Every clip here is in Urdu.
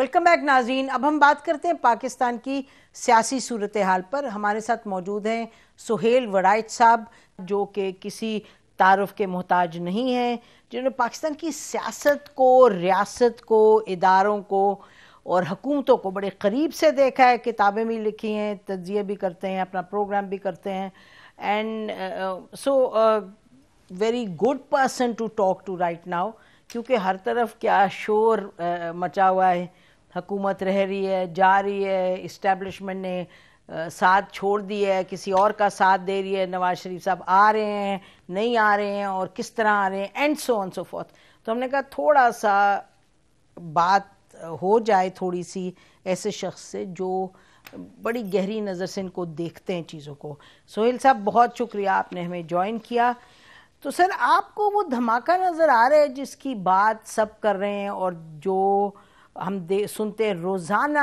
ویلکم بیک ناظرین. اب ہم بات کرتے ہیں پاکستان کی سیاسی صورتحال پر. ہمارے ساتھ موجود ہیں سہیل وڑائچ صاحب، جو کہ کسی تعارف کے محتاج نہیں ہیں، جنہوں نے پاکستان کی سیاست کو، ریاست کو، اداروں کو اور حکومتوں کو بڑے قریب سے دیکھا ہے. کتابیں بھی لکھی ہیں، تجزیہ بھی کرتے ہیں، اپنا پروگرام بھی کرتے ہیں. And so very good person to talk to right now, کیونکہ ہر طرف کیا شور مچا ہوا ہے. حکومت رہ رہی ہے، جا رہی ہے، اسٹیبلشمنٹ نے ساتھ چھوڑ دیا ہے، کسی اور کا ساتھ دے رہی ہے. نواز شریف صاحب آ رہے ہیں، نہیں آ رہے ہیں، اور کس طرح آ رہے ہیں، and so on so forth. تو ہم نے کہا تھوڑا سا بات ہو جائے تھوڑی سی ایسے شخص سے جو بڑی گہری نظر سے ان کو دیکھتے ہیں چیزوں کو. سہیل صاحب بہت شکریہ، آپ نے ہمیں جوائن کیا. تو سر، آپ کو وہ دھماکہ نظر آ رہا ہے جس کی بات سب کر رہے ہیں اور جو ہم سنتے ہیں روزانہ؟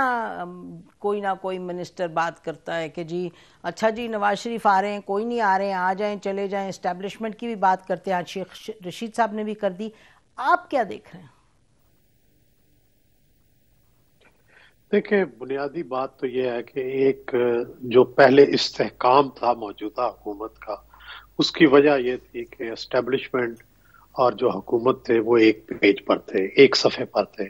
کوئی نہ کوئی منسٹر بات کرتا ہے کہ جی اچھا جی نواز شریف آ رہے ہیں، کوئی نہیں آ رہے ہیں، آ جائیں چلے جائیں. اسٹیبلشمنٹ کی بھی بات کرتے ہیں، آج شیخ رشید صاحب نے بھی کر دی. آپ کیا دیکھ رہے ہیں؟ دیکھیں، بنیادی بات تو یہ ہے کہ ایک جو پہلے استحکام تھا موجودہ حکومت کا، اس کی وجہ یہ تھی کہ اسٹیبلشمنٹ اور جو حکومت تھے وہ ایک پیج پر تھے، ایک صفحے پر تھے.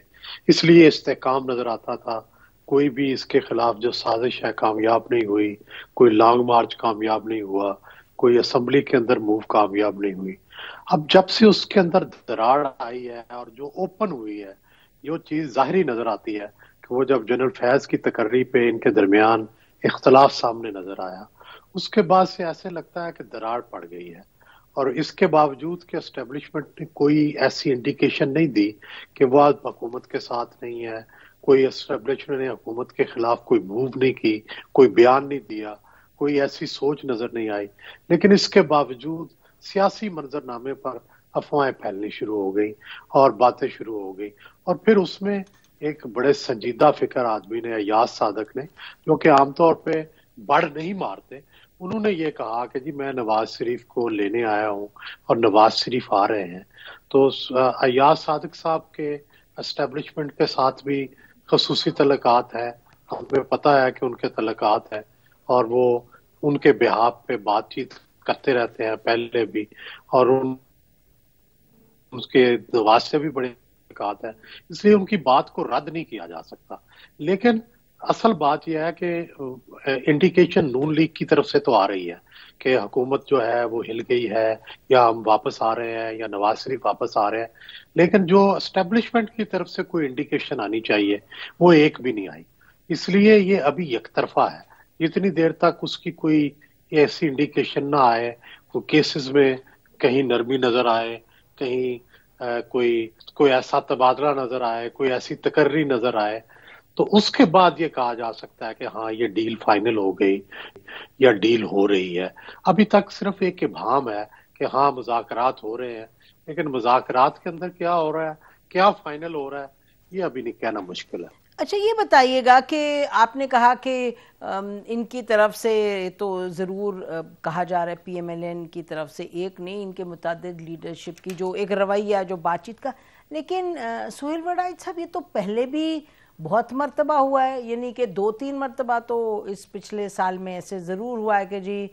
اس لیے استحکام نظر آتا تھا. کوئی بھی اس کے خلاف جو سازش ہے کامیاب نہیں ہوئی، کوئی لانگ مارچ کامیاب نہیں ہوا، کوئی اسمبلی کے اندر موو کامیاب نہیں ہوئی. اب جب سے اس کے اندر دراڑ آئی ہے اور جو اوپن ہوئی ہے، یہ چیز ظاہری نظر آتی ہے کہ وہ جب جنرل فیض کی تقرری پہ ان کے درمیان اختلاف سامنے نظر آیا، اس کے بعد سے ایسے لگتا ہے کہ دراڑ پڑ گئی ہے. اور اس کے باوجود کہ اسٹیبلشمنٹ نے کوئی ایسی انڈیکیشن نہیں دی کہ وہ آج حکومت کے ساتھ نہیں ہے، کوئی اسٹیبلشمنٹ نے حکومت کے خلاف کوئی موو نہیں کی، کوئی بیان نہیں دیا، کوئی ایسی سوچ نظر نہیں آئی. لیکن اس کے باوجود سیاسی منظرنامے پر افواہیں پھیلنی شروع ہو گئی اور باتیں شروع ہو گئی. اور پھر اس میں ایک بڑے سنجیدہ فکر آدمی نے، ایاز صادق نے، جو کہ عام طور پہ بڑھ نہیں مارتے، انہوں نے یہ کہا کہ جی میں نواز شریف کو لینے آیا ہوں اور نواز شریف آ رہے ہیں. تو ایاز صادق صاحب کے اسٹیبلشمنٹ کے ساتھ بھی خصوصی تعلقات ہیں، ہمیں پتہ ہے کہ ان کے تعلقات ہیں اور وہ ان کے بہاف پہ بات چیت کرتے رہتے ہیں پہلے بھی، اور ان کے نواز سے بھی بڑے تعلقات ہیں، اس لیے ان کی بات کو رد نہیں کیا جا سکتا. لیکن اصل بات یہ ہے کہ انڈیکیشن نون لیگ کی طرف سے تو آ رہی ہے کہ حکومت جو ہے وہ ہل گئی ہے، یا ہم واپس آ رہے ہیں، یا نواز شریف واپس آ رہے ہیں. لیکن جو اسٹیبلشمنٹ کی طرف سے کوئی انڈیکیشن آنی چاہیے وہ ایک بھی نہیں آئی. اس لیے یہ ابھی یک طرفہ ہے. جتنی دیر تک اس کی کوئی ایسی انڈیکیشن نہ آئے، کوئی کیسز میں کہیں نرمی نظر آئے، کہیں کوئی ایسا تبادلہ نظر آئے، کوئی ایسی تقرری نظر آئے، تو اس کے بعد یہ کہا جا سکتا ہے کہ ہاں یہ ڈیل فائنل ہو گئی یا ڈیل ہو رہی ہے. ابھی تک صرف ایک ابہام ہے کہ ہاں مذاکرات ہو رہے ہیں، لیکن مذاکرات کے اندر کیا ہو رہا ہے، کیا فائنل ہو رہا ہے، یہ ابھی نہیں کہنا مشکل ہے. اچھا یہ بتائیے گا کہ آپ نے کہا کہ ان کی طرف سے تو ضرور کہا جا رہا ہے، پی ایم ایل این کی طرف سے ایک نہیں، ان کے متعدد لیڈرشپ کی جو ایک رویہ جو بات چیت کا. لیکن سہیل وڑائچ صاحب، یہ تو پہلے بھی بہت مرتبہ ہوا ہے، یعنی کہ 2-3 مرتبہ تو اس پچھلے سال میں ایسے ضرور ہوا ہے کہ جی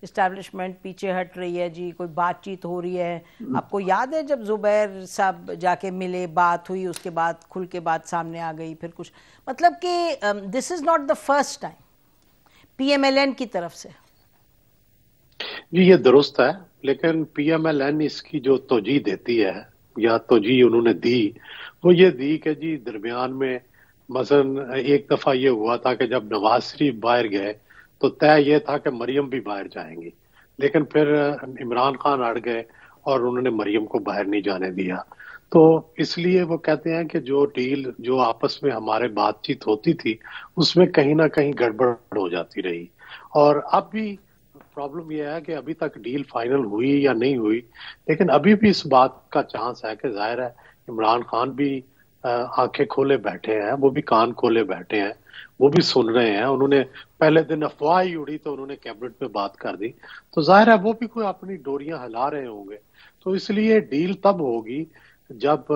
اسٹیبلشمنٹ پیچھے ہٹ رہی ہے، جی کوئی بات چیت ہو رہی ہے. آپ کو یاد ہے جب زبیر صاحب جا کے ملے، بات ہوئی، اس کے بعد کھل کے بات سامنے آ گئی، پھر کچھ مطلب کہ this is not the first time P M L N کی طرف سے. جی یہ درست ہے، لیکن پی ایم ایل این اس کی جو توجیہ دیتی ہے یا توجیہ انہوں نے دی، وہ یہ دی کہ جی درمیان میں مثلا ایک دفعہ یہ ہوا تھا کہ جب نواز شریف باہر گئے تو طے یہ تھا کہ مریم بھی باہر جائیں گی، لیکن پھر عمران خان اڑ گئے اور انہوں نے مریم کو باہر نہیں جانے دیا. تو اس لیے وہ کہتے ہیں کہ جو ڈیل جو آپس میں ہمارے بات چیت ہوتی تھی اس میں کہیں نہ کہیں گڑبڑ ہو جاتی رہی. اور اب بھی پرابلم یہ ہے کہ ابھی تک ڈیل فائنل ہوئی یا نہیں ہوئی، لیکن ابھی بھی اس بات کا چانس ہے کہ ظاہر ہے عمران خان بھی آنکھیں کھولے بیٹھے ہیں، وہ بھی کان کھولے بیٹھے ہیں، وہ بھی سن رہے ہیں. انہوں نے پہلے دن افواہ ہی اڑی تو انہوں نے کیبنٹ پہ بات کر دی، تو ظاہر ہے وہ بھی کوئی اپنی ڈوریاں ہلا رہے ہوں گے. تو اس لیے ڈیل تب ہوگی جب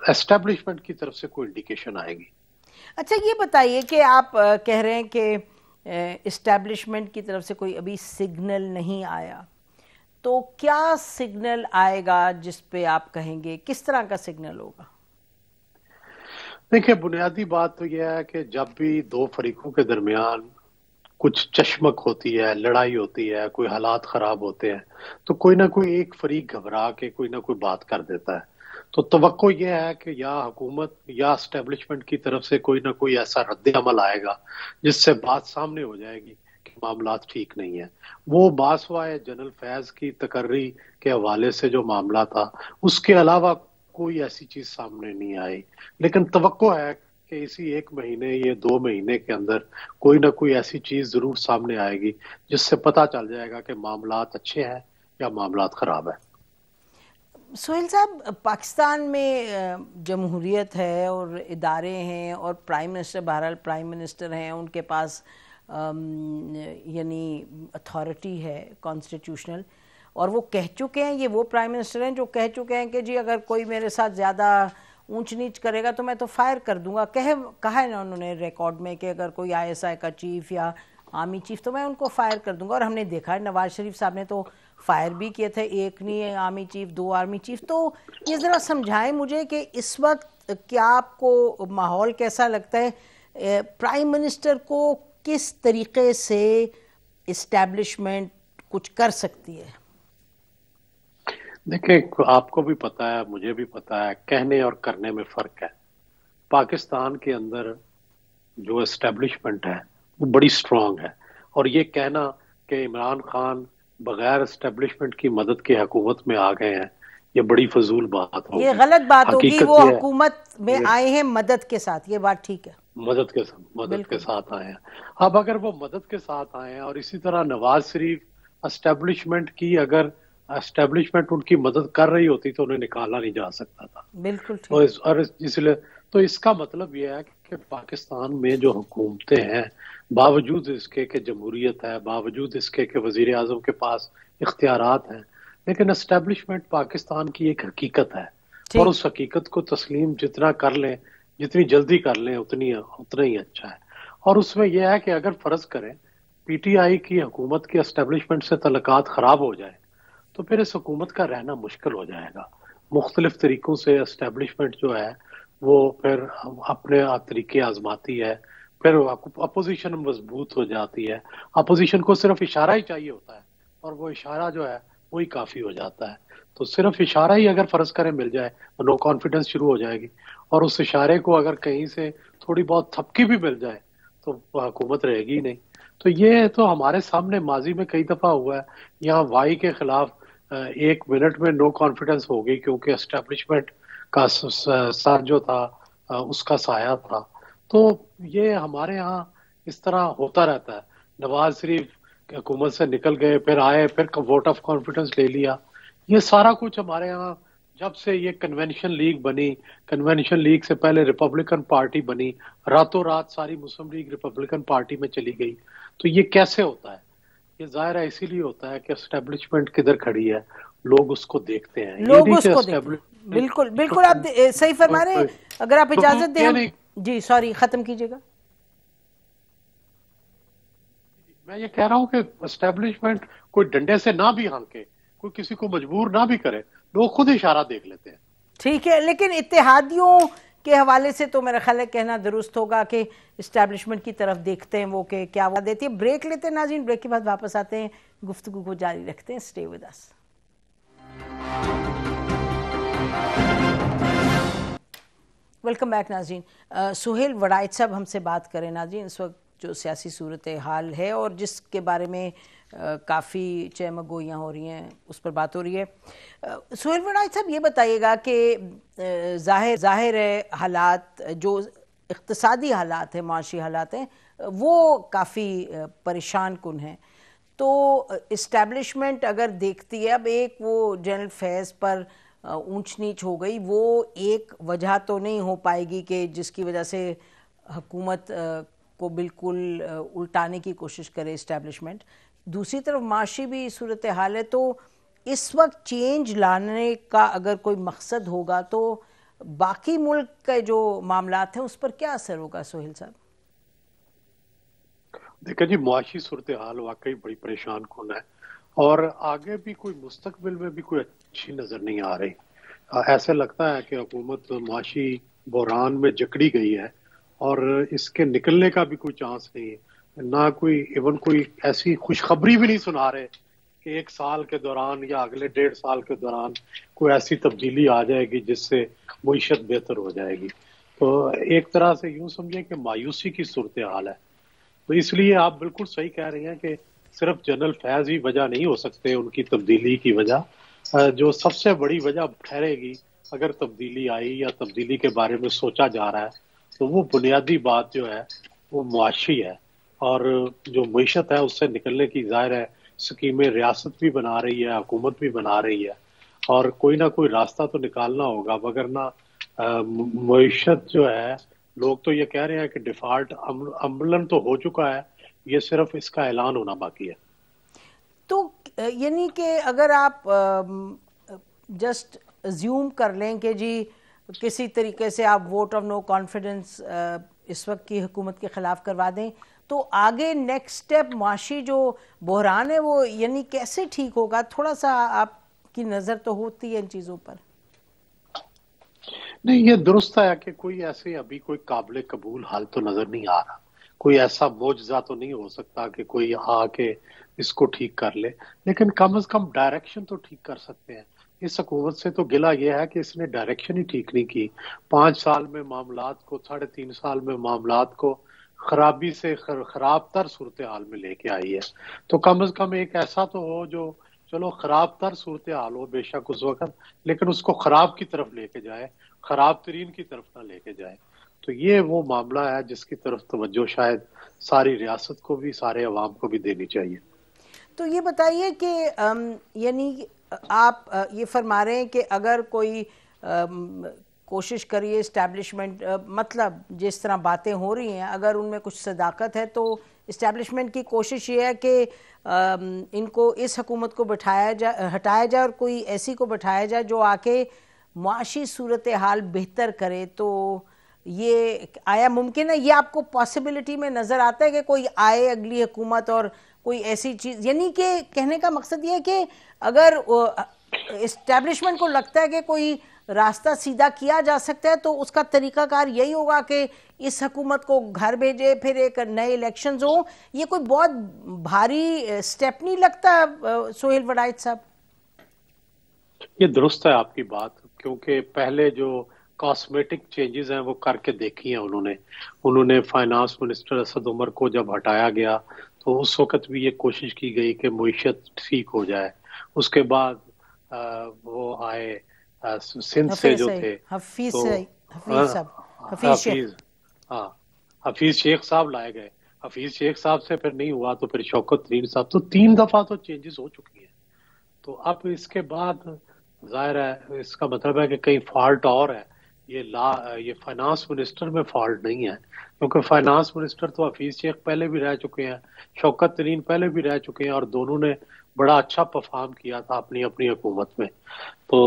اسٹیبلشمنٹ کی طرف سے کوئی انڈیکیشن آئے گی. اچھا یہ بتائیے کہ آپ کہہ رہے ہیں کہ اسٹیبلشمنٹ کی طرف سے کوئی ابھی سگنل نہیں آیا، تو کیا سگنل آئے گا جس پہ آپ کہیں گے، کس طرح کا سگنل ہوگا؟ دیکھیں، بنیادی بات تو یہ ہے کہ جب بھی دو فریقوں کے درمیان کچھ چشمک ہوتی ہے، لڑائی ہوتی ہے، کوئی حالات خراب ہوتے ہیں، تو کوئی نہ کوئی ایک فریق گھبرا کے کوئی نہ کوئی بات کر دیتا ہے. تو توقع یہ ہے کہ یا حکومت یا اسٹیبلشمنٹ کی طرف سے کوئی نہ کوئی ایسا رد عمل آئے گا جس سے بات سامنے ہو جائے گی کہ معاملات ٹھیک نہیں ہیں. وہ باسوائے جنرل فیض کی تقرری کے حوالے سے جو معاملہ تھا، اس کے علاوہ کوئی ایسی چیز سامنے نہیں آئی. لیکن توقع ہے کہ اسی ایک مہینے یا 2 مہینے کے اندر کوئی نہ کوئی ایسی چیز ضرور سامنے آئے گی جس سے پتہ چل جائے گا کہ معاملات اچھے ہیں یا معاملات خراب ہیں. سہیل صاحب، پاکستان میں جمہوریت ہے اور ادارے ہیں اور پرائم منسٹر، بہرحال پرائم منسٹر ہیں، ان کے پاس یعنی اتھارٹی ہے کانسٹیٹیوشنل، اور وہ کہہ چکے ہیں، یہ وہ پرائم منسٹر ہیں جو کہہ چکے ہیں کہ جی اگر کوئی میرے ساتھ زیادہ اونچ نیچ کرے گا تو میں تو فائر کر دوں گا. کہا ہے نا انہوں نے ریکارڈ میں کہ اگر کوئی آئی ایس آئی کا چیف یا آرمی چیف تو میں ان کو فائر کر دوں گا. اور ہم نے دیکھا ہے نواز شریف صاحب نے تو فائر بھی کیے تھے، ایک نہیں آرمی چیف، 2 آرمی چیف. تو یہ ذرا سمجھائیں مجھے کہ اس وقت کیا آپ کو ماحول کیسا لگتا ہے، پرائم منسٹر کو کس طریقے سے اسٹیبلشمنٹ کچھ کر سکتی ہے؟ دیکھیں، آپ کو بھی پتہ ہے، مجھے بھی پتہ ہے، کہنے اور کرنے میں فرق ہے. پاکستان کے اندر جو اسٹیبلشمنٹ ہے وہ بڑی سٹرونگ ہے، اور یہ کہنا کہ عمران خان بغیر اسٹیبلشمنٹ کی مدد کے حکومت میں آ گئے ہیں، یہ بڑی فضول بات یہ ہوگی. غلط بات ہوگی. حقیقت وہ یہ حکومت میں ہے، آئے ہیں مدد کے ساتھ، یہ بات ٹھیک ہے. مدد کے بالکل. ساتھ آئے ہیں. اب اگر وہ مدد کے ساتھ آئے ہیں اور اسی طرح نواز شریف اسٹیبلشمنٹ کی، اگر اسٹیبلشمنٹ ان کی مدد کر رہی ہوتی تو انہیں نکالا نہیں جا سکتا تھا. بالکل تو ٹھیک. اور اس لیے تو اس کا مطلب یہ ہے کہ پاکستان میں جو حکومتیں ہیں، باوجود اس کے کہ جمہوریت ہے، باوجود اس کے کہ وزیر اعظم کے پاس اختیارات ہیں، لیکن اسٹیبلشمنٹ پاکستان کی ایک حقیقت ہے. اور ٹھیک. اس حقیقت کو تسلیم جتنا کر لیں، جتنی جلدی کر لیں، اتنا ہی اچھا ہے. اور اس میں یہ ہے کہ اگر فرض کریں پی ٹی آئی کی حکومت کے اسٹیبلشمنٹ سے تعلقات خراب ہو جائے تو پھر اس حکومت کا رہنا مشکل ہو جائے گا. مختلف طریقوں سے اسٹیبلشمنٹ جو ہے وہ پھر اپنے طریقے آزماتی ہے، پھر اپوزیشن مضبوط ہو جاتی ہے. اپوزیشن کو صرف اشارہ ہی چاہیے ہوتا ہے، اور وہ اشارہ جو ہے وہی کافی ہو جاتا ہے. تو صرف اشارہ ہی اگر فرض کریں مل جائے تو نو کانفیڈنس شروع ہو جائے گی، اور اس اشارے کو اگر کہیں سے تھوڑی بہت تھپکی بھی مل جائے تو حکومت رہے گی نہیں. تو یہ تو ہمارے سامنے ماضی میں کئی دفعہ ہوا ہے. یہاں وائی کے خلاف 1 منٹ میں نو کانفیڈنس ہو گئی کیونکہ اسٹیبلشمنٹ کا سر جو تھا اس کا سایہ تھا. تو یہ ہمارے ہاں اس طرح ہوتا رہتا ہے. نواز شریف حکومت سے نکل گئے، پھر آئے، پھر ووٹ آف کانفیڈنس لے لیا. یہ سارا کچھ ہمارے ہاں جب سے یہ کنونشن لیگ بنی، کنونشن لیگ سے پہلے ریپبلکن پارٹی بنی، راتوں رات ساری مسلم لیگ ریپبلکن پارٹی میں چلی گئی. تو یہ کیسے ہوتا ہے؟ یہ ظاہر ہے اسی لیے ہوتا ہے کہ اسٹیبلشمنٹ کدھر کھڑی ہے، لوگ اس کو دیکھتے ہیں. یہ لوگ نہیں اس کہ کو دیکھیں. بالکل بالکل، آپ صحیح فرما رہے ہیں. اگر آپ اجازت دیں ہم جی سوری ختم کیجیے گا. میں یہ کہہ رہا ہوں کہ اسٹیبلشمنٹ کوئی ڈنڈے سے نہ بھی ہانکے، کوئی کسی کو مجبور نہ بھی کرے، لوگ خود اشارہ دیکھ لیتے ہیں. ٹھیک ہے، لیکن اتحادیوں کے حوالے سے تو میرا خیال ہے کہنا درست ہوگا کہ اسٹیبلشمنٹ کی طرف دیکھتے ہیں وہ کہ کیا وہ دیتی ہے. بریک لیتے ہیں ناظرین، بریک کے بعد واپس آتے ہیں، گفتگو کو جاری رکھتے ہیں. Stay with us. Welcome back ناظرین. سہیل وڑائچ صاحب ہم سے بات کریں ناظرین. اس وقت جو سیاسی صورتحال ہے اور جس کے بارے میں کافی چہمگوئیاں ہو رہی ہیں، اس پر بات ہو رہی ہے. سہیل وڑائچ صاحب یہ بتائیے گا کہ ظاہر ہے حالات جو اقتصادی حالات ہیں، معاشی حالات ہیں، وہ کافی پریشان کن ہیں. تو اسٹیبلشمنٹ اگر دیکھتی ہے، اب ایک وہ جنرل فیض پر اونچ نیچ ہو گئی، وہ ایک وجہ تو نہیں ہو پائے گی کہ جس کی وجہ سے حکومت کو بالکل الٹانے کی کوشش کرے اسٹیبلشمنٹ. دوسری طرف معاشی بھی صورتحال ہے. تو اس وقت چینج لانے کا اگر کوئی مقصد ہوگا تو باقی ملک کے جو معاملات ہیں اس پر کیا اثر ہوگا سہیل صاحب؟ دیکھیں جی، معاشی صورتحال واقعی بڑی پریشان کن ہے، اور آگے بھی کوئی مستقبل میں بھی کوئی اچھی نظر نہیں آ رہی۔ ایسے لگتا ہے کہ حکومت معاشی بحران میں جکڑی گئی ہے، اور اس کے نکلنے کا بھی کوئی چانس نہیں ہے، نہ کوئی ایون کوئی ایسی خوشخبری بھی نہیں سنا رہے کہ ایک سال کے دوران یا اگلے 1.5 سال کے دوران کوئی ایسی تبدیلی آ جائے گی جس سے معیشت بہتر ہو جائے گی۔ تو ایک طرح سے یوں سمجھیں کہ مایوسی کی صورتحال ہے۔ تو اس لیے آپ بالکل صحیح کہہ رہی ہیں کہ صرف جنرل فیض ہی وجہ نہیں ہو سکتے ان کی تبدیلی کی وجہ۔ جو سب سے بڑی وجہ ٹھہرے گی اگر تبدیلی آئی یا تبدیلی کے بارے میں سوچا جا رہا ہے، تو وہ بنیادی بات جو ہے وہ معاشی ہے، اور جو معیشت ہے اس سے نکلنے کی ظاہر ہے سکیمیں ریاست بھی بنا رہی ہے، حکومت بھی بنا رہی ہے، اور کوئی نہ کوئی راستہ تو نکالنا ہوگا، وگرنہ معیشت جو ہے، لوگ تو یہ کہہ رہے ہیں کہ ڈیفالٹ عملاً تو ہو چکا ہے، یہ صرف اس کا اعلان ہونا باقی ہے۔ تو یعنی کہ اگر آپ جسٹ ازیوم کر لیں کہ جی کسی طریقے سے آپ ووٹ آف نو کانفیڈنس اس وقت کی حکومت کے خلاف کروا دیں، تو آگے نیکسٹ سٹیپ معاشی جو بحران ہے وہ یعنی کیسے ٹھیک ہوگا؟ تھوڑا سا آپ کی نظر تو ہوتی ہے ان چیزوں پر۔ نہیں، یہ درست ہے کہ کوئی ایسے ابھی کوئی قابل قبول حل تو نظر نہیں آ رہا، کوئی ایسا معجزہ تو نہیں ہو سکتا کہ کوئی آ کے اس کو ٹھیک کر لے، لیکن کم از کم ڈائریکشن تو ٹھیک کر سکتے ہیں۔ اس حکومت سے تو گلہ یہ ہے کہ اس نے ڈائریکشن ہی ٹھیک نہیں کی۔ 5 سال میں معاملات کو، 3.5 سال میں معاملات کو خرابی سے خراب تر صورتحال میں لے کے آئی ہے۔ تو کم از کم ایک ایسا تو ہو جو چلو خراب تر صورتحال ہو بے شک اس وقت، لیکن اس کو خراب کی طرف لے کے جائے، خراب ترین کی طرف نہ لے کے جائے۔ تو یہ وہ معاملہ ہے جس کی طرف توجہ شاید ساری ریاست کو بھی، سارے عوام کو بھی دینی چاہیے۔ تو یہ بتائیے کہ یعنی آپ یہ فرما رہے ہیں کہ اگر کوئی کوشش کریے اسٹیبلشمنٹ، مطلب جس طرح باتیں ہو رہی ہیں اگر ان میں کچھ صداقت ہے تو اسٹیبلشمنٹ کی کوشش یہ ہے کہ ان کو اس حکومت کو ہٹایا جائے اور کوئی ایسی کو بٹھایا جائے جو آ کے معاشی صورتحال بہتر کرے۔ تو یہ آیا ممکن ہے؟ یہ آپ کو پاسبلٹی میں نظر آتا ہے کہ کوئی آئے اگلی حکومت اور کوئی ایسی چیز؟ یعنی کہ کہنے کا مقصد یہ ہے کہ اگر اسٹیبلشمنٹ کو لگتا ہے کہ کوئی راستہ سیدھا کیا جا سکتا ہے تو اس کا طریقہ کار یہی ہوگا کہ اس حکومت کو گھر بھیجے، پھر ایک نئے الیکشنز ہوں۔ یہ کوئی بہت بھاری سٹیپ نہیں لگتا سہیل وڑائچ صاحب؟ یہ درست ہے آپ کی بات، کیونکہ پہلے جو کاسمیٹک چینجز ہیں وہ کر کے دیکھی ہیں انہوں نے فائنانس منسٹر اسد عمر کو جب ہٹایا گیا تو اس وقت بھی یہ کوشش کی گئی کہ معیشت ٹھیک ہو جائے۔ اس کے بعد وہ آئے سندھ سے جو تھے، تو حفیظ ہاں حفیظ شیخ صاحب لائے گئے، حفیظ شیخ صاحب سے پھر نہیں ہوا تو پھر شوکت ترین صاحب، تو 3 دفعہ تو چینجز ہو چکی ہیں۔ تو اب اس کے بعد ظاہر ہے اس کا مطلب ہے کہ کہیں فالٹ اور ہے، یہ فائنانس منسٹر میں فالٹ نہیں ہے، کیونکہ فائنانس منسٹر تو حفیظ شیخ پہلے بھی رہ چکے ہیں، شوکت ترین پہلے بھی رہ چکے ہیں، اور دونوں نے بڑا اچھا پرفارم کیا تھا اپنی حکومت میں۔ تو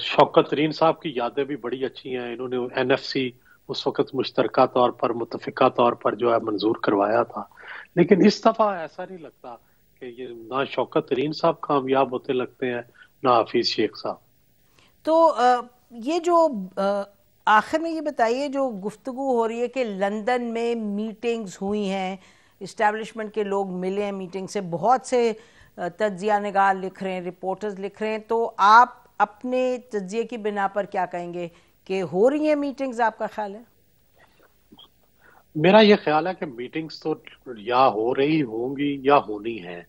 شوکت ترین صاحب کی یادیں بھی بڑی اچھی ہیں، انہوں نے NFC اس وقت مشترکہ طور پر، متفقہ طور پر جو ہے منظور کروایا تھا۔ لیکن اس دفعہ ایسا نہیں لگتا کہ یہ نہ شوکت ترین صاحب کامیاب ہوتے لگتے ہیں نہ حفیظ شیخ صاحب۔ تو یہ جو آخر میں یہ بتائیے، جو گفتگو ہو رہی ہے کہ لندن میں میٹنگز ہوئی ہیں، اسٹیبلشمنٹ کے لوگ ملے ہیں میٹنگ سے، بہت سے تجزیہ نگار لکھ رہے ہیں، رپورٹرز لکھ رہے ہیں، تو آپ اپنے تجزیے کی بنا پر کیا کہیں گے کہ ہو رہی ہیں میٹنگز؟ آپ کا خیال ہے؟ میرا یہ خیال ہے کہ میٹنگز تو یا ہو رہی ہوں گی یا ہونی ہیں،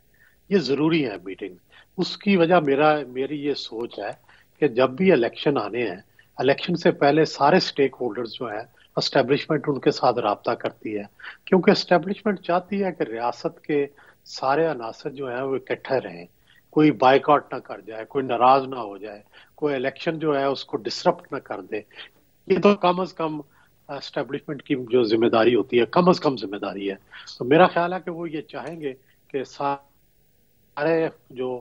یہ ضروری ہے میٹنگ۔ اس کی وجہ میری یہ سوچ ہے کہ جب بھی الیکشن آنے ہیں، الیکشن سے پہلے سارے سٹیک ہولڈرز جو ہیں، اسٹیبلشمنٹ ان کے ساتھ رابطہ کرتی ہے، کیونکہ اسٹیبلشمنٹ چاہتی ہے کہ ریاست کے سارے عناصر جو ہیں وہ اکٹھے رہیں، کوئی بائیکاٹ نہ کر جائے، کوئی ناراض نہ ہو جائے، کوئی الیکشن جو ہے اس کو ڈسرپٹ نہ کر دے۔ یہ تو کم از کم اسٹیبلشمنٹ کی جو ذمہ داری ہوتی ہے، کم از کم ذمہ داری ہے۔ تو میرا خیال ہے کہ وہ یہ چاہیں گے کہ سارے جو